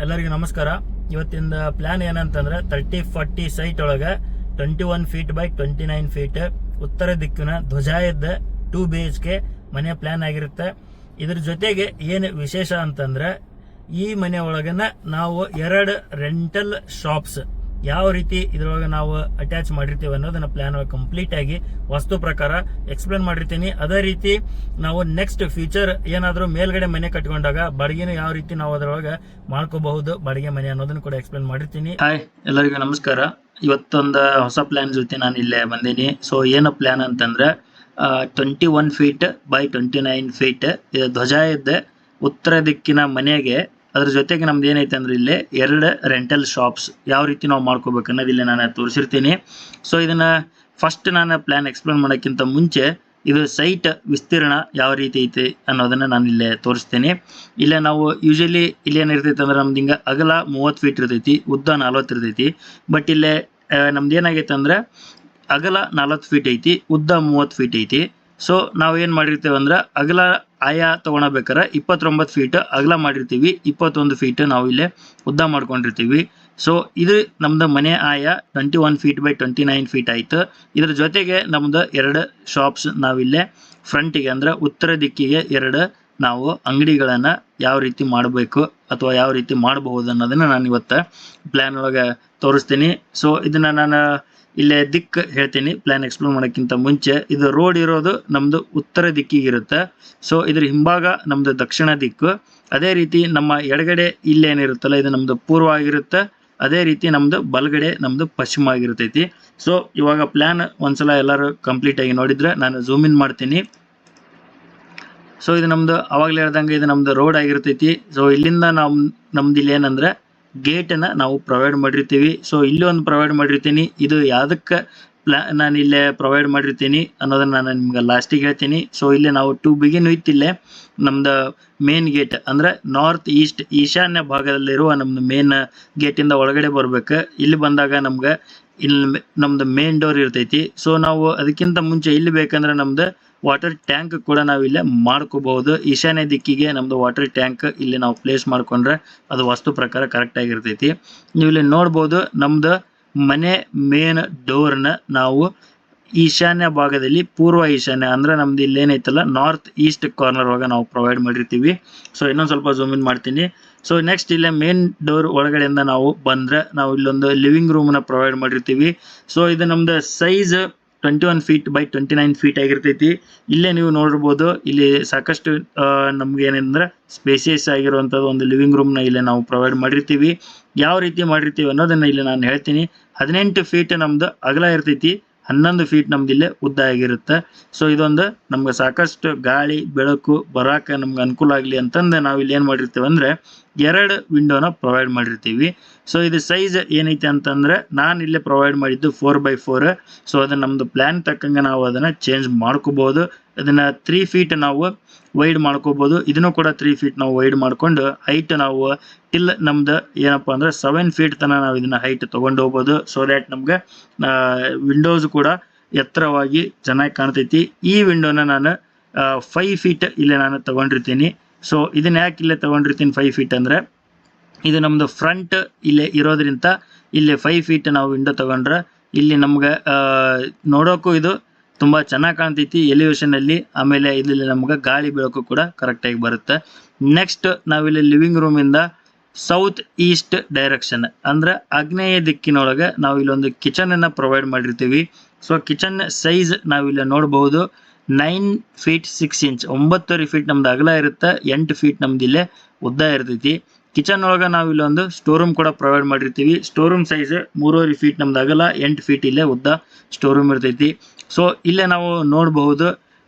ಎಲ್ಲರಿಗೂ ನಮಸ್ಕಾರ. ಇವತ್ತಿನ ಪ್ಲಾನ್ ಏನಂತಂದ್ರೆ 30-40 ಸೈಟ್ ಒಳಗೆ 21 ಫೀಟ್ ಬೈ 29 ಫೀಟ್ ಉತ್ತರ ದಿಕ್ಕಿನ ಧ್ವಜಾಯದ 2 BHK ಮನೆ ಪ್ಲಾನ್ ಆಗಿರುತ್ತೆ. ಇದ್ರ ಜೊತೆಗೆ ಏನು ವಿಶೇಷ ಅಂತಂದ್ರೆ ಈ ಮನೆ ಒಳಗನ ನಾವು 2 ರೆಂಟಲ್ ಶಾಪ್ಸ್ ಯಾವ ರೀತಿ ಇದ್ರೊಳಗೆ ನಾವು ಅಟ್ಯಾಚ್ ಮಾಡಿರ್ತೀವಿ ಅನ್ನೋದನ್ನ ಪ್ಲಾನ್ ಕಂಪ್ಲೀಟ್ ಆಗಿ ವಾಸ್ತು ಪ್ರಕಾರ ಎಕ್ಸ್ಪ್ಲೇನ್ ಮಾಡಿರ್ತೀನಿ. ಅದೇ ರೀತಿ ನಾವು ನೆಕ್ಸ್ಟ್ ಫ್ಯೂಚರ್ ಏನಾದರೂ ಮೇಲ್ಗಡೆ ಮನೆ ಕಟ್ಕೊಂಡಾಗ ಬಾಡಿಗೆನ ಯಾವ ರೀತಿ ನಾವು ಅದರೊಳಗೆ ಮಾಡ್ಕೋಬಹುದು ಬಾಡಿಗೆ ಮನೆ ಅನ್ನೋದನ್ನ ಕೂಡ ಎಕ್ಸ್ಪ್ಲೇನ್ ಮಾಡಿರ್ತೀನಿ. ಹಾಯ್, ಎಲ್ಲರಿಗೂ ನಮಸ್ಕಾರ. ಇವತ್ತೊಂದು ಹೊಸ ಪ್ಲಾನ್ ಜೊತೆ ನಾನು ಇಲ್ಲೇ ಬಂದೀನಿ. ಸೊ ಏನು ಪ್ಲಾನ್ ಅಂತಂದ್ರೆ 21 ಫೀಟ್ ಬೈ 29 ಫೀಟ್ ಧ್ವಜಾಯದ ಉತ್ತರ ದಿಕ್ಕಿನ ಮನೆಗೆ ಅದ್ರ ಜೊತೆಗೆ ನಮ್ದು ಏನೈತೆ ಅಂದ್ರೆ ಇಲ್ಲಿ 2 ರೆಂಟಲ್ ಶಾಪ್ಸ್ ಯಾವ ರೀತಿ ನಾವು ಮಾಡ್ಕೋಬೇಕು ಅನ್ನೋದು ಇಲ್ಲಿ ನಾನು ತೋರಿಸಿರ್ತೀನಿ. ಸೊ ಇದನ್ನ ಫಸ್ಟ್ ನಾನು ಪ್ಲಾನ್ ಎಕ್ಸ್ಪ್ಲೇನ್ ಮಾಡೋಕ್ಕಿಂತ ಮುಂಚೆ ಇದು ಸೈಟ್ ವಿಸ್ತೀರ್ಣ ಯಾವ ರೀತಿ ಐತಿ ಅನ್ನೋದನ್ನ ನಾನು ಇಲ್ಲೇ ತೋರಿಸ್ತೀನಿ. ಇಲ್ಲೇ ನಾವು ಯೂಶಲಿ ಇಲ್ಲಿ ಏನಿರ್ತೈತೆ ಅಂದ್ರೆ ನಮ್ದು ಹಿಂಗೆ ಅಗಲ 30 ಫೀಟ್ ಇರ್ತೈತಿ, ಉದ್ದ 40 ಇರ್ತೈತಿ. ಬಟ್ ಇಲ್ಲೇ ನಮ್ದು ಏನಾಗೈತೆ ಅಂದ್ರೆ ಅಗಲ 40 ಫೀಟ್ ಐತಿ, ಉದ್ದ 30 ಫೀಟ್ ಐತಿ. ಸೊ ನಾವು ಏನು ಮಾಡಿರ್ತೇವೆ ಅಂದ್ರೆ ಅಗಲ ಆಯಾ ತಗೊಳಬೇಕಾರೆ 29 ಫೀಟ್ ಅಗಲ ಮಾಡಿರ್ತೀವಿ, 21 ಫೀಟ್ ನಾವು ಇಲ್ಲೇ ಉದ್ದ ಮಾಡ್ಕೊಂಡಿರ್ತೀವಿ. ಸೊ ಇದು ನಮ್ದು ಮನೆ ಆಯ 21 ಫೀಟ್ ಬೈ 29 ಫೀಟ್ ಆಯ್ತು. ಇದ್ರ ಜೊತೆಗೆ ನಮ್ದು 2 ಶಾಪ್ಸ್ ನಾವಿಲ್ಲೇ ಫ್ರಂಟಿಗೆ ಅಂದ್ರೆ ಉತ್ತರ ದಿಕ್ಕಿಗೆ 2 ನಾವು ಅಂಗಡಿಗಳನ್ನ ಯಾವ ರೀತಿ ಮಾಡಬೇಕು ಅಥವಾ ಯಾವ ರೀತಿ ಮಾಡಬಹುದು ಅನ್ನೋದನ್ನ ನಾನು ಇವತ್ತು ಪ್ಲಾನ್ ಒಳಗೆ ತೋರಿಸ್ತೀನಿ. ಸೊ ಇದನ್ನ ನಾನು ಇಲ್ಲೇ ದಿಕ್ಕು ಹೇಳ್ತೀನಿ ಪ್ಲಾನ್ ಎಕ್ಸ್ಪ್ಲೇನ್ ಮಾಡೋಕ್ಕಿಂತ ಮುಂಚೆ. ಇದು ರೋಡ್ ಇರೋದು ನಮ್ದು ಉತ್ತರ ದಿಕ್ಕಿಗಿರುತ್ತೆ. ಸೊ ಇದ್ರ ಹಿಂಭಾಗ ನಮ್ದು ದಕ್ಷಿಣ ದಿಕ್ಕು. ಅದೇ ರೀತಿ ನಮ್ಮ ಎಡಗಡೆ ಇಲ್ಲೇನಿರುತ್ತಲ್ಲ ಇದು ನಮ್ದು ಪೂರ್ವ ಆಗಿರುತ್ತೆ. ಅದೇ ರೀತಿ ನಮ್ದು ಬಲಗಡೆ ನಮ್ದು ಪಶ್ಚಿಮ ಆಗಿರ್ತೈತಿ. ಸೊ ಇವಾಗ ಪ್ಲಾನ್ ಒಂದ್ಸಲ ಎಲ್ಲರೂ ಕಂಪ್ಲೀಟ್ ಆಗಿ ನೋಡಿದ್ರೆ ನಾನು ಝೂಮ್ ಇನ್ ಮಾಡ್ತೀನಿ. ಸೊ ಇದು ನಮ್ದು ಅವಾಗಲೇ ಹೇಳ್ದಂಗೆ ಇದು ನಮ್ದು ರೋಡ್ ಆಗಿರ್ತೈತಿ. ಸೊ ಇಲ್ಲಿಂದ ನಮ್ದು ಇಲ್ಲಿ ಏನಂದ್ರೆ ಗೇಟನ್ನು ನಾವು ಪ್ರೊವೈಡ್ ಮಾಡಿರ್ತೀವಿ. ಸೊ ಇಲ್ಲಿ ಒಂದು ಪ್ರೊವೈಡ್ ಮಾಡಿರ್ತೀನಿ. ಇದು ಯಾವುದಕ್ಕೆ ನಾನು ಇಲ್ಲೇ ಪ್ರೊವೈಡ್ ಮಾಡಿರ್ತೀನಿ ಅನ್ನೋದನ್ನ ನಾನು ನಿಮ್ಗೆ ಲಾಸ್ಟಿಗೆ ಹೇಳ್ತೀನಿ. ಸೊ ಇಲ್ಲಿ ನಾವು ಟು ಬಿಗಿನ್ ವಿತ್ ಇಲ್ಲೇ ನಮ್ದು ಮೇನ್ ಗೇಟ್ ಅಂದ್ರೆ ನಾರ್ತ್ ಈಸ್ಟ್ ಈಶಾನ್ಯ ಭಾಗದಲ್ಲಿರುವ ನಮ್ದು ಮೇನ್ ಗೇಟಿಂದ ಒಳಗಡೆ ಬರ್ಬೇಕು. ಇಲ್ಲಿ ಬಂದಾಗ ನಮ್ಗೆ ಇಲ್ಲಿ ನಮ್ದು ಮೇನ್ ಡೋರ್ ಇರ್ತೈತಿ. ಸೊ ನಾವು ಅದಕ್ಕಿಂತ ಮುಂಚೆ ಇಲ್ಲಿ ಬೇಕಂದ್ರೆ ನಮ್ದು ವಾಟರ್ ಟ್ಯಾಂಕ್ ಕೂಡ ನಾವು ಇಲ್ಲೇ ಮಾಡ್ಕೋಬಹುದು. ಈಶಾನ್ಯ ದಿಕ್ಕಿಗೆ ನಮ್ದು ವಾಟರ್ ಟ್ಯಾಂಕ್ ಇಲ್ಲಿ ನಾವು ಪ್ಲೇಸ್ ಮಾಡ್ಕೊಂಡ್ರೆ ಅದು ವಾಸ್ತು ಪ್ರಕಾರ ಕರೆಕ್ಟ್ ಆಗಿರ್ತೈತಿ. ನೀವು ಇಲ್ಲಿ ನೋಡ್ಬೋದು ನಮ್ದು ಮನೆ ಮೇನ್ ಡೋರ್ನ ನಾವು ಈಶಾನ್ಯ ಭಾಗದಲ್ಲಿ ಪೂರ್ವ ಈಶಾನ್ಯ ಅಂದ್ರೆ ನಮ್ದು ಇಲ್ಲಿ ಏನೈತಲ್ಲ ನಾರ್ತ್ ಈಸ್ಟ್ ಕಾರ್ನರ್ ಒಳಗೆ ನಾವು ಪ್ರೊವೈಡ್ ಮಾಡಿರ್ತೀವಿ. ಸೊ ಇನ್ನೊಂದು ಸ್ವಲ್ಪ ಝೂಮ್ ಇನ್ ಮಾಡ್ತೀನಿ. ಸೊ ನೆಕ್ಸ್ಟ್ ಇಲ್ಲೇ ಮೇನ್ ಡೋರ್ ಒಳಗಡೆಯಿಂದ ನಾವು ಬಂದ್ರೆ ನಾವು ಇಲ್ಲೊಂದು ಲಿವಿಂಗ್ ರೂಮ್ನ ಪ್ರೊವೈಡ್ ಮಾಡಿರ್ತೀವಿ. ಸೊ ಇದು ನಮ್ದು ಸೈಜ್ 21 ಫೀಟ್ ಬೈ 29 ಫೀಟ್ ಆಗಿರ್ತೈತಿ. ಇಲ್ಲೇ ನೀವು ನೋಡಿರ್ಬೋದು ಇಲ್ಲಿ ಸಾಕಷ್ಟು ನಮ್ಗೆ ಏನಂದ್ರೆ ಸ್ಪೇಸಿಯಸ್ ಆಗಿರುವಂಥದ್ದು ಒಂದು ಲಿವಿಂಗ್ ರೂಮ್ನ ಇಲ್ಲೇ ನಾವು ಪ್ರೊವೈಡ್ ಮಾಡಿರ್ತೀವಿ. ಯಾವ ರೀತಿ ಮಾಡಿರ್ತೀವಿ ಅನ್ನೋದನ್ನ ಇಲ್ಲಿ ನಾನು ಹೇಳ್ತೀನಿ. 18 ಫೀಟ್ ನಮ್ದು ಅಗಲ ಇರ್ತೈತಿ, 11 ಫೀಟ್ ನಮ್ದು ಇಲ್ಲೇ ಉದ್ದ ಆಗಿರುತ್ತೆ. ಸೊ ಇದೊಂದು ನಮ್ಗೆ ಸಾಕಷ್ಟು ಗಾಳಿ ಬೆಳಕು ಬರಾಕ ನಮ್ಗೆ ಅನುಕೂಲ ಆಗಲಿ ಅಂತಂದು ನಾವು ಇಲ್ಲಿ ಏನು ಮಾಡಿರ್ತೀವಿ ಅಂದ್ರೆ 2 ವಿಂಡೋನ ಪ್ರೊವೈಡ್ ಮಾಡಿರ್ತೀವಿ. ಸೊ ಇದು ಸೈಜ್ ಏನೈತೆ ಅಂತಂದ್ರೆ ನಾನು ಇಲ್ಲೇ ಪ್ರೊವೈಡ್ ಮಾಡಿದ್ದು 4x4. ಸೊ ಅದನ್ನ ನಮ್ದು ಪ್ಲಾನ್ ತಕ್ಕಂಗೆ ನಾವು ಅದನ್ನ ಚೇಂಜ್ ಮಾಡ್ಕೋಬಹುದು. ಅದನ್ನ 3 ಫೀಟ್ ನಾವು ವೈಡ್ ಮಾಡ್ಕೋಬಹುದು. ಇದನ್ನು ಕೂಡ 3 ಫೀಟ್ ನಾವು ವೈಡ್ ಮಾಡ್ಕೊಂಡು ಹೈಟ್ ನಾವು ಟಿಲ್ ನಮ್ದು ಏನಪ್ಪಾ ಅಂದ್ರೆ 7 ಫೀಟ್ ತನಕ ನಾವು ಇದನ್ನ ಹೈಟ್ ತಗೊಂಡು ಹೋಗ್ಬೋದು. ಸೊ ದ್ಯಾಟ್ ನಮ್ಗೆ ವಿಂಡೋಸ್ ಕೂಡ ಎತ್ತರವಾಗಿ ಚೆನ್ನಾಗಿ ಕಾಣ್ತೈತಿ. ಈ ವಿಂಡೋನ ನಾನು 5 ಫೀಟ್ ಇಲ್ಲೇ ನಾನು ತಗೊಂಡಿರ್ತೀನಿ. ಸೊ ಇದನ್ನ ಯಾಕೆ ಇಲ್ಲೇ ತಗೊಂಡಿರ್ತೀನಿ 5 ಫೀಟ್ ಅಂದ್ರೆ ಇದು ನಮ್ದು ಫ್ರಂಟ್ ಇಲ್ಲೇ ಇರೋದ್ರಿಂದ ಇಲ್ಲಿ 5 ಫೀಟ್ ನಾವು ವಿಂಡೋ ತಗೊಂಡ್ರೆ ಇಲ್ಲಿ ನಮ್ಗೆ ನೋಡೋಕ್ಕೂ ಇದು ತುಂಬಾ ಚೆನ್ನಾಗಿ ಕಾಣ್ತೈತಿ ಎಲಿವೇಶನ್ ಅಲ್ಲಿ. ಆಮೇಲೆ ಇಲ್ಲಿ ನಮ್ಗೆ ಗಾಳಿ ಬೆಳಕು ಕೂಡ ಕರೆಕ್ಟ್ ಆಗಿ ಬರುತ್ತೆ. ನೆಕ್ಸ್ಟ್ ನಾವಿಲ್ಲಿ ಲಿವಿಂಗ್ ರೂಮ್ ಇಂದ ಸೌತ್ ಈಸ್ಟ್ ಡೈರೆಕ್ಷನ್ ಅಂದ್ರೆ ಆಗ್ನೇಯ ದಿಕ್ಕಿನೊಳಗೆ ನಾವು ಇಲ್ಲೊಂದು ಕಿಚನ್ ಅನ್ನ ಪ್ರೊವೈಡ್ ಮಾಡಿರ್ತೀವಿ. ಸೊ ಕಿಚನ್ ಸೈಜ್ ನಾವಿಲ್ಲಿ ನೋಡಬಹುದು 9 ಫೀಟ್ 6 ಇಂಚ್ 9 ಫೀಟ್ ನಮ್ದು ಅಗಲ ಇರುತ್ತೆ, 8 ಫೀಟ್ ನಮ್ದು ಇಲ್ಲೇ ಉದ್ದ ಇರ್ತೈತಿ. ಕಿಚನ್ ಒಳಗೆ ನಾವು ಇಲ್ಲೊಂದು ಸ್ಟೋರ್ ರೂಮ್ ಕೂಡ ಪ್ರೊವೈಡ್ ಮಾಡಿರ್ತೀವಿ. ಸ್ಟೋರ್ ರೂಮ್ ಸೈಜ್ 3.5 ಫೀಟ್ ನಮ್ದು ಅಗಲ, 8 ಫೀಟ್ ಇಲ್ಲೇ ಉದ್ದ ಸ್ಟೋರ್ ರೂಮ್ ಇರ್ತೈತಿ. ಸೊ ಇಲ್ಲೇ ನಾವು ನೋಡಬಹುದು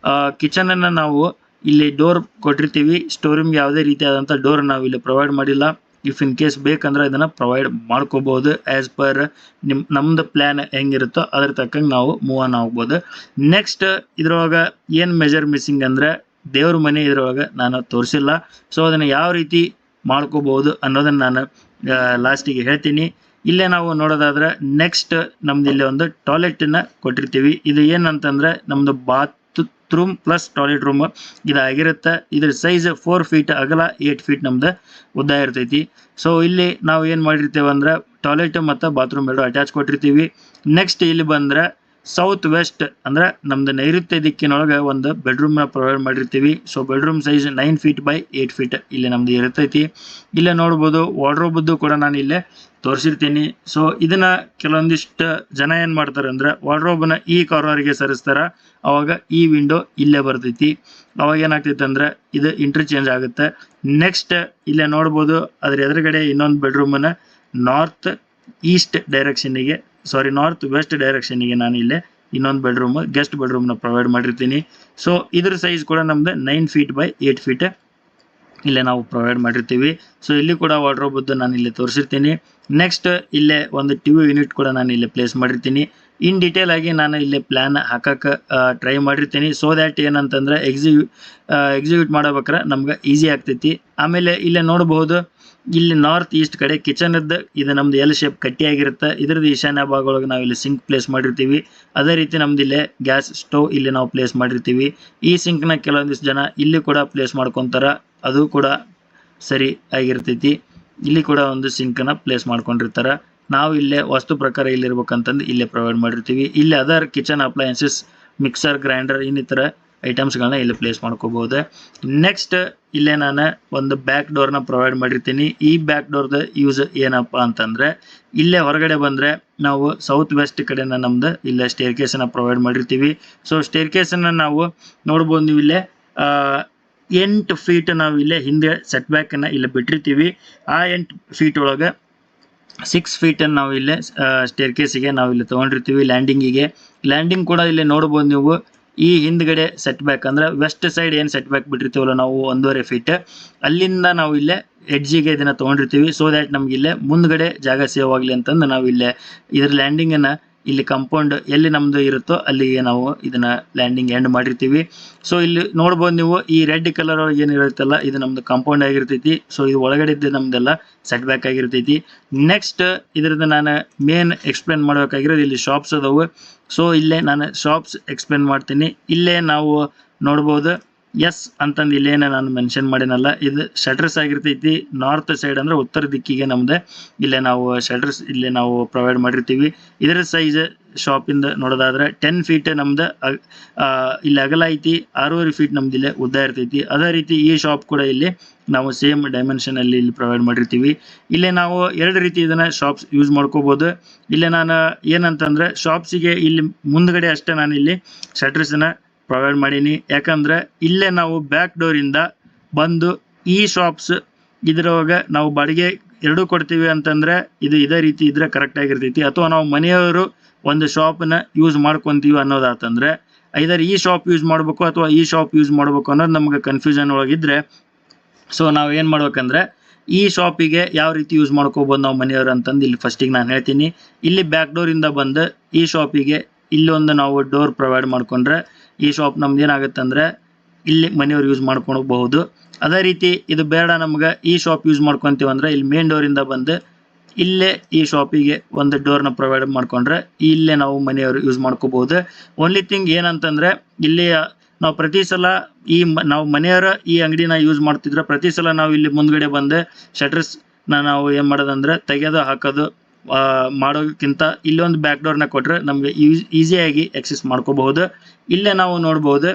ಕಿಚನ್ ಅನ್ನ ನಾವು ಇಲ್ಲಿ ಡೋರ್ ಕೊಟ್ಟಿರ್ತೀವಿ. ಸ್ಟೋರ್ ರೂಮ್ಗೆ ಯಾವುದೇ ರೀತಿಯಾದಂಥ ಡೋರ್ ನಾವು ಇಲ್ಲಿ ಪ್ರೊವೈಡ್ ಮಾಡಿಲ್ಲ. ಇಫ್ ಇನ್ ಕೇಸ್ ಬೇಕಂದ್ರೆ ಇದನ್ನ ಪ್ರೊವೈಡ್ ಮಾಡ್ಕೋಬಹುದು ಆಸ್ ಪರ್ ನಮ್ದು ಪ್ಲಾನ್ ಹೆಂಗಿರುತ್ತೋ ಅದ್ರ ತಕ್ಕಂಗೆ ನಾವು ಮೂವ್ ಆನ್ ಆಗ್ಬೋದು. ನೆಕ್ಸ್ಟ್ ಇದ್ರೊಳಗೆ ಏನು ಮೆಜರ್ ಮಿಸ್ಸಿಂಗ್ ಅಂದ್ರೆ ದೇವ್ರ ಮನೆ ಇದ್ರೊಳಗೆ ನಾನು ತೋರಿಸಿಲ್ಲ. ಸೊ ಅದನ್ನ ಯಾವ ರೀತಿ ಮಾಡ್ಕೋಬಹುದು ಅನ್ನೋದನ್ನ ನಾನು ಲಾಸ್ಟಿಗೆ ಹೇಳ್ತೀನಿ. ಇಲ್ಲೇ ನಾವು ನೋಡೋದಾದ್ರೆ ನೆಕ್ಸ್ಟ್ ನಮ್ದು ಇಲ್ಲಿ ಒಂದು ಟಾಯ್ಲೆಟ್ ನ ಕೊಟ್ಟಿರ್ತೀವಿ. ಇದು ಏನಂತಂದ್ರೆ ನಮ್ದು ರೂಮ್ ಪ್ಲಸ್ ಟಾಯ್ಲೆಟ್ ರೂಮ್ ಇದಾಗಿರುತ್ತೆ. ಇದ್ರ ಸೈಜ್ 4 ಫೀಟ್ ಅಗಲ 8 ಫೀಟ್ ನಮ್ದು ಉದ್ದ ಇರ್ತೈತಿ. ಸೊ ಇಲ್ಲಿ ನಾವು ಏನು ಮಾಡಿರ್ತೇವೆ ಅಂದ್ರೆ ಟಾಯ್ಲೆಟ್ ಮತ್ತು ಬಾತ್ರೂಮ್ ಎರಡು ಅಟ್ಯಾಚ್ ಕೊಟ್ಟಿರ್ತೀವಿ. ನೆಕ್ಸ್ಟ್ ಇಲ್ಲಿ ಬಂದ್ರೆ ಸೌತ್ ವೆಸ್ಟ್ ಅಂದ್ರೆ ನಮ್ದು ನೈಋತ್ಯ ದಿಕ್ಕಿನೊಳಗೆ ಒಂದು ಬೆಡ್ರೂಮ್ನ ಪ್ರೊವೈಡ್ ಮಾಡಿರ್ತೀವಿ. So bedroom size 9 feet by 8 feet ಇಲ್ಲಿ ನಮ್ದು ಇರ್ತೈತಿ. ಇಲ್ಲೇ ನೋಡ್ಬೋದು ವಾರ್ಡ್ರೋಬ್ದು ಕೂಡ ನಾನು ಇಲ್ಲೇ ತೋರಿಸಿರ್ತೀನಿ. ಸೊ ಇದನ್ನ ಕೆಲವೊಂದಿಷ್ಟು ಜನ ಏನು ಮಾಡ್ತಾರೆ ಅಂದ್ರೆ ವಾರ್ಡ್ರೋಬ್ನ ಈ ಕಾರ್ನರ್ಗೆ ಸರಿಸ್ತಾರ, ಅವಾಗ ಈ ವಿಂಡೋ ಇಲ್ಲೇ ಬರ್ತೈತಿ. ಅವಾಗ ಏನಾಗ್ತೈತೆ ಅಂದ್ರೆ ಇದು ಇಂಟರ್ಚೇಂಜ್ ಆಗುತ್ತೆ. ನೆಕ್ಸ್ಟ್ ಇಲ್ಲೇ ನೋಡ್ಬೋದು ಅದ್ರ ಎದುರುಗಡೆ ಇನ್ನೊಂದು ಬೆಡ್ರೂಮನ್ನ ನಾರ್ತ್ ವೆಸ್ಟ್ ಡೈರೆಕ್ಷನ್ಗೆ ನಾನು ಇಲ್ಲೇ ಇನ್ನೊಂದು ಬೆಡ್ರೂಮ್ ಗೆಸ್ಟ್ ಬೆಡ್ರೂಮ್ನ ಪ್ರೊವೈಡ್ ಮಾಡಿರ್ತೀನಿ. ಸೊ ಇದ್ರ ಸೈಜ್ ಕೂಡ ನಮ್ದು 9 ಫೀಟ್ ಬೈ 8 ಫೀಟ್ ಇಲ್ಲೇ ನಾವು ಪ್ರೊವೈಡ್ ಮಾಡಿರ್ತೀವಿ. ಸೊ ಇಲ್ಲಿ ಕೂಡ ವಾರ್ಡ್ರೋಬ್ದು ನಾನು ಇಲ್ಲಿ ತೋರಿಸಿರ್ತೀನಿ. ನೆಕ್ಸ್ಟ್ ಇಲ್ಲೇ ಒಂದು ಟಿವಿ ಯೂನಿಟ್ ಕೂಡ ನಾನು ಇಲ್ಲಿ ಪ್ಲೇಸ್ ಮಾಡಿರ್ತೀನಿ. ಇನ್ ಡೀಟೇಲ್ ಆಗಿ ನಾನು ಇಲ್ಲಿ ಪ್ಲಾನ್ ಹಾಕಕ್ಕೆ ಟ್ರೈ ಮಾಡಿರ್ತೀನಿ. ಸೊ ದ್ಯಾಟ್ ಏನಂತಂದ್ರೆ ಎಕ್ಸಿಕ್ಯೂಟ್ ಮಾಡಬೇಕಾರೆ ನಮ್ಗೆ ಈಸಿ ಆಗ್ತೈತಿ. ಆಮೇಲೆ ಇಲ್ಲೇ ನೋಡಬಹುದು ಇಲ್ಲಿ ನಾರ್ತ್ ಈಸ್ಟ್ ಕಡೆ ಕಿಚನ್ ಇದು ನಮ್ದು ಎಲ್ ಶೇಪ್ ಕಟ್ಟಿಯಾಗಿರುತ್ತೆ. ಇದ್ರದ್ದು ಈಶಾನ್ಯ ಭಾಗದೊಳಗೆ ನಾವು ಇಲ್ಲಿ ಸಿಂಕ್ ಪ್ಲೇಸ್ ಮಾಡಿರ್ತೀವಿ. ಅದೇ ರೀತಿ ನಮ್ದು ಇಲ್ಲೇ ಗ್ಯಾಸ್ ಸ್ಟವ್ ಇಲ್ಲಿ ನಾವು ಪ್ಲೇಸ್ ಮಾಡಿರ್ತೀವಿ. ಈ ಸಿಂಕ್ನ ಕೆಲವೊಂದಿಷ್ಟು ಜನ ಇಲ್ಲಿ ಕೂಡ ಪ್ಲೇಸ್ ಮಾಡ್ಕೊತಾರ, ಅದು ಕೂಡ ಸರಿ ಆಗಿರ್ತೈತಿ. ಇಲ್ಲಿ ಕೂಡ ಒಂದು ಸಿಂಕ್ನ ಪ್ಲೇಸ್ ಮಾಡ್ಕೊಂಡಿರ್ತಾರೆ. ನಾವು ಇಲ್ಲೇ ವಸ್ತು ಪ್ರಕಾರ ಇಲ್ಲಿರ್ಬೇಕಂತಂದು ಇಲ್ಲೇ ಪ್ರೊವೈಡ್ ಮಾಡಿರ್ತೀವಿ. ಇಲ್ಲಿ other kitchen appliances mixer grinder ಇನ್ನಿತರ ಐಟಮ್ಸ್ಗಳನ್ನ ಇಲ್ಲಿ ಪ್ಲೇಸ್ ಮಾಡ್ಕೋಬಹುದು. ನೆಕ್ಸ್ಟ್ ಇಲ್ಲೇ ನಾನು ಒಂದು ಬ್ಯಾಕ್ ಡೋರ್ನ ಪ್ರೊವೈಡ್ ಮಾಡಿರ್ತೀನಿ. ಈ ಬ್ಯಾಕ್ ಡೋರ್ದ ಯೂಸ್ ಏನಪ್ಪ ಅಂತಂದ್ರೆ ಇಲ್ಲೇ ಹೊರಗಡೆ ಬಂದ್ರೆ ನಾವು ಸೌತ್ ವೆಸ್ಟ್ ಕಡೆನ ನಮ್ದು ಇಲ್ಲೇ ಸ್ಟೇರ್ ಕೇಸನ್ನ ಪ್ರೊವೈಡ್ ಮಾಡಿರ್ತೀವಿ. ಸೊ ಸ್ಟೇರ್ ಕೇಸನ್ನ ನಾವು ನೋಡ್ಬೋದು, ನೀವು ಇಲ್ಲೇ 8 ಫೀಟ್ ನಾವು ಇಲ್ಲೇ ಹಿಂದೆ ಸೆಟ್ ಬ್ಯಾಕ್ ಅನ್ನ ಇಲ್ಲಿ ಬಿಟ್ಟಿರ್ತೀವಿ. ಆ 8 ಫೀಟ್ ಒಳಗೆ 6 ಫೀಟ್ ನಾವು ಇಲ್ಲೇ ಸ್ಟೇರ್ ಕೇಸಿಗೆ ನಾವು ಇಲ್ಲಿ ತಗೊಂಡಿರ್ತೀವಿ. ಲ್ಯಾಂಡಿಂಗ್ ಕೂಡ ಇಲ್ಲಿ ನೋಡ್ಬೋದು ನೀವು. ಈ ಹಿಂದ್ಗಡೆ ಸೆಟ್ ಬ್ಯಾಕ್ ಅಂದ್ರೆ ವೆಸ್ಟ್ ಸೈಡ್ ಏನು ಸೆಟ್ ಬ್ಯಾಕ್ ಬಿಟ್ಟಿರ್ತೀವಲ್ಲ ನಾವು 1.5 ಫೀಟ್, ಅಲ್ಲಿಂದ ನಾವು ಇಲ್ಲೇ ಎಡ್ಜಿಗೆ ಇದನ್ನ ತಗೊಂಡಿರ್ತೀವಿ. ಸೊ ದ್ಯಾಟ್ ನಮ್ಗೆ ಇಲ್ಲೇ ಮುಂದ್ಗಡೆ ಜಾಗ ಸೇವ್ ಆಗಲಿ ಅಂತಂದು ನಾವು ಇಲ್ಲೇ ಇದ್ರ ಲ್ಯಾಂಡಿಂಗನ್ನ ಇಲ್ಲಿ ಕಂಪೌಂಡ್ ಎಲ್ಲಿ ನಮ್ದು ಇರುತ್ತೋ ಅಲ್ಲಿಗೆ ನಾವು ಇದನ್ನ ಲ್ಯಾಂಡಿಂಗ್ ಎಂಡ್ ಮಾಡಿರ್ತೀವಿ. ಸೊ ಇಲ್ಲಿ ನೋಡ್ಬೋದು ನೀವು ಈ ರೆಡ್ ಕಲರ್ ಒಳಗೆ ಏನಿರುತ್ತಲ್ಲ ಇದು ನಮ್ದು ಕಾಂಪೌಂಡ್ ಆಗಿರ್ತೈತಿ. ಸೊ ಇದು ಒಳಗಡೆ ಇದ್ದು ನಮ್ದೆಲ್ಲ ಸೆಟ್ ಬ್ಯಾಕ್ ಆಗಿರ್ತೈತಿ. ನೆಕ್ಸ್ಟ್ ಇದ್ರದ್ದು ನಾನು ಮೇನ್ ಎಕ್ಸ್ಪ್ಲೇನ್ ಮಾಡ್ಬೇಕಾಗಿರೋದು ಇಲ್ಲಿ ಶಾಪ್ಸ್ ಅದಾವು. ಸೊ ಇಲ್ಲೇ ನಾನು ಶಾಪ್ಸ್ ಎಕ್ಸ್ಪ್ಲೇನ್ ಮಾಡ್ತೀನಿ. ಇಲ್ಲೇ ನಾವು ನೋಡ್ಬೋದು ಎಸ್ ಅಂತಂದು ಇಲ್ಲೇನ ನಾನು ಮೆನ್ಷನ್ ಮಾಡಿನಲ್ಲ, ಇದು ಶಟರ್ಸ್ ಆಗಿರ್ತೈತಿ. ನಾರ್ತ್ ಸೈಡ್ ಅಂದ್ರೆ ಉತ್ತರ ದಿಕ್ಕಿಗೆ ನಮ್ದು ಇಲ್ಲೇ ನಾವು ಶಟರ್ಸ್ ಇಲ್ಲೇ ನಾವು ಪ್ರೊವೈಡ್ ಮಾಡಿರ್ತೀವಿ. ಇದರ ಸೈಜ್ ಶಾಪಿಂದ ನೋಡೋದಾದ್ರೆ 10 ಫೀಟ್ ನಮ್ದು ಇಲ್ಲಿ ಅಗಲ ಐತಿ, 6.5 ಫೀಟ್ ನಮ್ದು ಇಲ್ಲೇ ಉದ್ದ ಇರ್ತೈತಿ. ಅದೇ ರೀತಿ ಈ ಶಾಪ್ ಕೂಡ ಇಲ್ಲಿ ನಾವು ಸೇಮ್ ಡೈಮೆನ್ಷನ್ ಅಲ್ಲಿ ಇಲ್ಲಿ ಪ್ರೊವೈಡ್ ಮಾಡಿರ್ತೀವಿ. ಇಲ್ಲೇ ನಾವು 2 ರೀತಿ ಇದನ್ನ ಶಾಪ್ಸ್ ಯೂಸ್ ಮಾಡ್ಕೋಬಹುದು. ಇಲ್ಲೇ ನಾನು ಏನಂತಂದ್ರೆ ಶಾಪ್ಸಿಗೆ ಇಲ್ಲಿ ಮುಂದ್ಗಡೆ ಅಷ್ಟೇ ನಾನು ಇಲ್ಲಿ ಶಟರ್ಸ್ನ ಪ್ರೊವೈಡ್ ಮಾಡೀನಿ. ಯಾಕಂದ್ರೆ ಇಲ್ಲೇ ನಾವು ಬ್ಯಾಕ್ ಡೋರ್ ಇಂದ ಬಂದು ಈ ಶಾಪ್ಸ್ ಇದ್ರೊಳಗೆ ನಾವು ಬಾಡಿಗೆ 2 ಕೊಡ್ತೀವಿ ಅಂತಂದ್ರೆ ಇದು ಇದೇ ರೀತಿ ಇದ್ರೆ ಕರೆಕ್ಟ್ ಆಗಿರ್ತೈತಿ. ಅಥವಾ ನಾವು ಮನೆಯವರು ಒಂದು ಶಾಪ್ನ ಯೂಸ್ ಮಾಡ್ಕೊಂತೀವಿ ಅನ್ನೋದಾತಂದ್ರೆ ಐದರ್ ಈ ಶಾಪ್ ಯೂಸ್ ಮಾಡಬೇಕು ಅಥವಾ ಈ ಶಾಪ್ ಯೂಸ್ ಮಾಡಬೇಕು ಅನ್ನೋದು ನಮ್ಗೆ ಕನ್ಫ್ಯೂಷನ್ ಒಳಗಿದ್ರೆ, ಸೊ ನಾವು ಏನು ಮಾಡ್ಬೇಕಂದ್ರೆ ಈ ಶಾಪಿಗೆ ಯಾವ ರೀತಿ ಯೂಸ್ ಮಾಡ್ಕೋಬೋದು ನಾವು ಮನೆಯವರು ಅಂತಂದು ಇಲ್ಲಿ ಫಸ್ಟಿಗೆ ನಾನು ಹೇಳ್ತೀನಿ. ಇಲ್ಲಿ ಬ್ಯಾಕ್ ಡೋರ್ ಇಂದ ಬಂದು ಈ ಶಾಪಿಗೆ ಇಲ್ಲೊಂದು ನಾವು ಡೋರ್ ಪ್ರೊವೈಡ್ ಮಾಡ್ಕೊಂಡ್ರೆ ಈ ಶಾಪ್ ನಮ್ದು ಏನಾಗುತ್ತೆ ಅಂದ್ರೆ ಇಲ್ಲಿ ಮನೆಯವರು ಯೂಸ್ ಮಾಡ್ಕೊಳ್ಬಹುದು. ಅದೇ ರೀತಿ ಇದು ಬೇಡ ನಮ್ಗೆ ಈ ಶಾಪ್ ಯೂಸ್ ಮಾಡ್ಕೊಂತೀವಿ ಅಂದ್ರೆ ಇಲ್ಲಿ ಮೇನ್ ಡೋರ್ ಇಂದ ಬಂದು ಇಲ್ಲೇ ಈ ಶಾಪಿಗೆ ಒಂದು ಡೋರ್ನ ಪ್ರೊವೈಡ್ ಮಾಡ್ಕೊಂಡ್ರೆ ಇಲ್ಲೇ ನಾವು ಮನೆಯವರು ಯೂಸ್ ಮಾಡ್ಕೋಬಹುದು. ಓನ್ಲಿ ಥಿಂಗ್ ಏನಂತಂದ್ರೆ ಇಲ್ಲಿ ನಾವು ಪ್ರತಿ ಸಲ ನಾವು ಮನೆಯವರ ಈ ಅಂಗಡಿನ ಯೂಸ್ ಮಾಡ್ತಿದ್ರೆ ಪ್ರತಿ ಸಲ ನಾವು ಇಲ್ಲಿ ಮುಂದ್ಗಡೆ ಬಂದು ಶಟರ್ಸ್ ನಾವು ಏನು ಮಾಡೋದಂದ್ರೆ ತೆಗೆದು ಹಾಕೋದು ಮಾಡೋಕ್ಕಿಂತ ಇಲ್ಲೊಂದು ಬ್ಯಾಕ್ ಡೋರ್ನ ಕೊಟ್ಟರೆ ನಮಗೆ ಈಸಿಯಾಗಿ ಎಕ್ಸೆಸ್ ಮಾಡ್ಕೋಬಹುದು. ಇಲ್ಲೇ ನಾವು ನೋಡ್ಬೋದು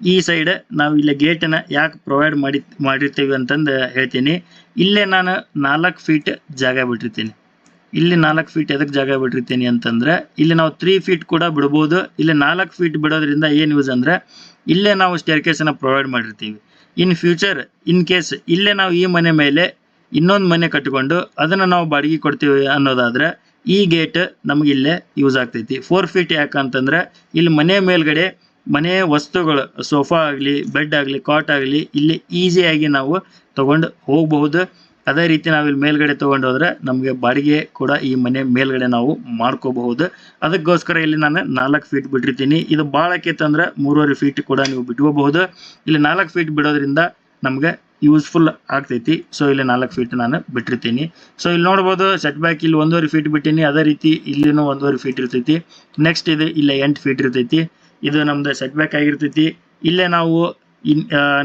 ಈ ಸೈಡ್ ನಾವು ಇಲ್ಲೇ ಗೇಟನ್ನ ಯಾಕೆ ಪ್ರೊವೈಡ್ ಮಾಡಿರ್ತೀವಿ ಅಂತಂದು ಹೇಳ್ತೀನಿ. ಇಲ್ಲೇ ನಾನು 4 ಫೀಟ್ ಜಾಗ ಬಿಟ್ಟಿರ್ತೀನಿ. ಇಲ್ಲಿ 4 ಫೀಟ್ ಎದಕ್ಕೆ ಜಾಗ ಬಿಟ್ಟಿರ್ತೀನಿ ಅಂತಂದ್ರೆ ಇಲ್ಲಿ ನಾವು 3 ಫೀಟ್ ಕೂಡ ಬಿಡ್ಬೋದು. ಇಲ್ಲಿ 4 ಫೀಟ್ ಬಿಡೋದ್ರಿಂದ ಏನು ಯೂಸ್ ಅಂದ್ರೆ ಇಲ್ಲೇ ನಾವು ಸ್ಟೇರ್ ಕೇಸನ್ನು ಪ್ರೊವೈಡ್ ಮಾಡಿರ್ತೀವಿ. ಇನ್ ಫ್ಯೂಚರ್ ಇನ್ ಕೇಸ್ ಇಲ್ಲೇ ನಾವು ಈ ಮನೆ ಮೇಲೆ ಇನ್ನೊಂದು ಮನೆ ಕಟ್ಟಿಕೊಂಡು ಅದನ್ನು ನಾವು ಬಾಡಿಗೆ ಕೊಡ್ತೀವಿ ಅನ್ನೋದಾದ್ರೆ ಈ ಗೇಟ್ ನಮ್ಗೆ ಇಲ್ಲೇ ಯೂಸ್ ಆಗ್ತೈತಿ. 4 ಫೀಟ್ ಯಾಕಂತಂದ್ರೆ ಇಲ್ಲಿ ಮನೆ ಮೇಲ್ಗಡೆ ಮನೆ ವಸ್ತುಗಳು ಸೋಫಾ ಆಗಲಿ ಬೆಡ್ ಆಗಲಿ ಕಾಟ್ ಆಗಲಿ ಇಲ್ಲಿ ಈಸಿಯಾಗಿ ನಾವು ತಗೊಂಡು ಹೋಗಬಹುದು. ಅದೇ ರೀತಿ ನಾವು ಇಲ್ಲಿ ಮೇಲ್ಗಡೆ ತಗೊಂಡು ಹೋದ್ರೆ ನಮಗೆ ಬಾಡಿಗೆ ಕೂಡ ಈ ಮನೆ ಮೇಲ್ಗಡೆ ನಾವು ಮಾಡ್ಕೋಬಹುದು. ಅದಕ್ಕೋಸ್ಕರ ಇಲ್ಲಿ ನಾನು 4 ಫೀಟ್ ಬಿಟ್ಟಿರ್ತೀನಿ. ಇದು ಭಾಳ ಆಕೈತಂದ್ರೆ 3.5 ಫೀಟ್ ಕೂಡ ನೀವು ಬಿಟ್ಕೋಬಹುದು. ಇಲ್ಲಿ 4 ಫೀಟ್ ಬಿಡೋದ್ರಿಂದ ನಮ್ಗೆ ಯೂಸ್ಫುಲ್ ಆಗ್ತೈತಿ. ಸೊ ಇಲ್ಲಿ 4 ಫೀಟ್ ನಾನು ಬಿಟ್ಟಿರ್ತೀನಿ. ಸೊ ಇಲ್ಲಿ ನೋಡ್ಬೋದು ಸೆಟ್ ಬ್ಯಾಕ್ ಇಲ್ಲಿ 1.5 ಫೀಟ್ ಬಿಟ್ಟಿನಿ. ಅದೇ ರೀತಿ ಇಲ್ಲಿನೂ 1.5 ಫೀಟ್ ಇರ್ತೈತಿ. ನೆಕ್ಸ್ಟ್ ಇದು ಇಲ್ಲ 8 ಫೀಟ್ ಇರ್ತೈತಿ. ಇದು ನಮ್ದು ಸೆಟ್ ಬ್ಯಾಕ್ ಆಗಿರ್ತೈತಿ. ಇಲ್ಲೇ ನಾವು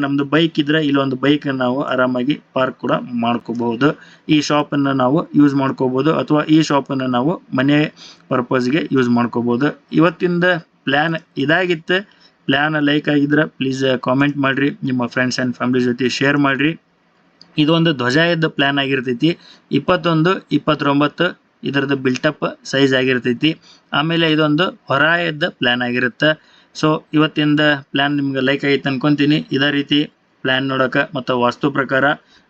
ನಮ್ದು ಬೈಕ್ ಇದ್ರೆ ಇಲ್ಲೊಂದು ಬೈಕ್ ನಾವು ಆರಾಮಾಗಿ ಪಾರ್ಕ್ ಕೂಡ ಮಾಡ್ಕೋಬಹುದು. ಈ ಶಾಪ್ ಅನ್ನ ನಾವು ಯೂಸ್ ಮಾಡ್ಕೋಬಹುದು ಅಥವಾ ಈ ಶಾಪ್ ಅನ್ನ ನಾವು ಮನೆ ಪರ್ಪಸ್ಗೆ ಯೂಸ್ ಮಾಡ್ಕೋಬಹುದು. ಇವತ್ತಿಂದ ಪ್ಲಾನ್ ಇದಾಗಿತ್ತು. ಪ್ಲಾನ್ ಲೈಕ್ ಆಗಿದ್ರೆ ಪ್ಲೀಸ್ ಕಾಮೆಂಟ್ ಮಾಡ್ರಿ, ನಿಮ್ಮ ಫ್ರೆಂಡ್ಸ್ ಅಂಡ್ ಫ್ಯಾಮಿಲಿ ಜೊತೆ ಶೇರ್ ಮಾಡ್ರಿ. ಇದೊಂದು ಧ್ವಜಾಯದ ಪ್ಲಾನ್ ಆಗಿರ್ತೈತಿ. 21, 29 ಇದರದ್ದು ಬಿಲ್ಟಪ್ ಸೈಜ್ ಆಗಿರ್ತೈತಿ. ಆಮೇಲೆ ಇದೊಂದು ಹೊರಾಯದ ಪ್ಲಾನ್ ಆಗಿರುತ್ತೆ. ಸೊ ಇವತ್ತಿಂದ ಪ್ಲಾನ್ ನಿಮ್ಗೆ ಲೈಕ್ ಆಗೈತೆ ಅನ್ಕೊಂತೀನಿ. ಇದೇ ರೀತಿ ಪ್ಲಾನ್ ನೋಡೋಕೆ ಮತ್ತು ವಾಸ್ತು ಪ್ರಕಾರ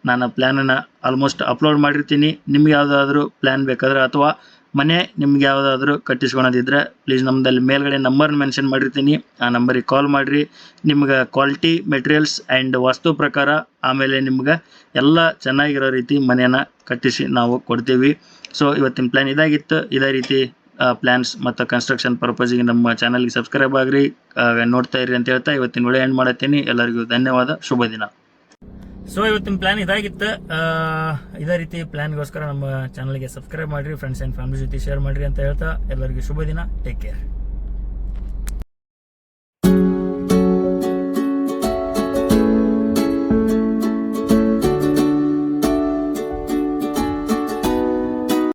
ನಾನು ಪ್ಲ್ಯಾನನ್ನು ಆಲ್ಮೋಸ್ಟ್ ಅಪ್ಲೋಡ್ ಮಾಡಿರ್ತೀನಿ. ನಿಮ್ಗೆ ಯಾವುದಾದ್ರೂ ಪ್ಲ್ಯಾನ್ ಬೇಕಾದ್ರೆ ಅಥವಾ ಮನೆ ನಿಮ್ಗೆ ಯಾವುದಾದ್ರೂ ಕಟ್ಟಿಸ್ಕೊಳೋದಿದ್ರೆ ಪ್ಲೀಸ್ ನಮ್ಮದಲ್ಲಿ ಮೇಲ್ಗಡೆ ನಂಬರ್ ಮೆನ್ಷನ್ ಮಾಡಿರ್ತೀನಿ, ಆ ನಂಬರಿಗೆ ಕಾಲ್ ಮಾಡಿರಿ. ನಿಮ್ಗೆ ಕ್ವಾಲಿಟಿ ಮೆಟೀರಿಯಲ್ಸ್ ಆ್ಯಂಡ್ ವಾಸ್ತು ಪ್ರಕಾರ ಆಮೇಲೆ ನಿಮ್ಗೆ ಎಲ್ಲ ಚೆನ್ನಾಗಿರೋ ರೀತಿ ಮನೆಯನ್ನು ಕಟ್ಟಿಸಿ ನಾವು ಕೊಡ್ತೀವಿ. ಸೊ ಇವತ್ತಿನ ಪ್ಲ್ಯಾನ್ ಇದಾಗಿತ್ತು. ಇದೇ ರೀತಿ ಪ್ಲ್ಯಾನ್ಸ್ ಮತ್ತು ಕನ್ಸ್ಟ್ರಕ್ಷನ್ ಪರ್ಪಸ್ಗೆ ನಮ್ಮ ಚಾನಲ್ಗೆ ಸಬ್ಸ್ಕ್ರೈಬ್ ಆಗಿರಿ, ನೋಡ್ತಾ ಇರಿ ಅಂತ ಹೇಳ್ತಾ ಇವತ್ತಿನ ವಿಡಿಯೋ ಎಂಡ್ ಮಾಡುತ್ತೀನಿ. ಎಲ್ಲರಿಗೂ ಧನ್ಯವಾದ, ಶುಭ ದಿನ. ಸೊ ಇವತ್ತಿನ ಪ್ಲಾನ್ ಇದಾಗಿತ್ತು. ಇದೇ ರೀತಿ ಪ್ಲಾನ್ಗೋಸ್ಕರ ನಮ್ಮ ಚಾನಲ್ಗೆ ಸಬ್ಸ್ಕ್ರೈಬ್ ಮಾಡಿರಿ, ಫ್ರೆಂಡ್ಸ್ ಆ್ಯಂಡ್ ಫ್ಯಾಮಿಲಿ ಜೊತೆ ಶೇರ್ ಮಾಡಿರಿ ಅಂತ ಹೇಳ್ತಾ ಎಲ್ಲರಿಗೂ ಶುಭ ದಿನ. Take care.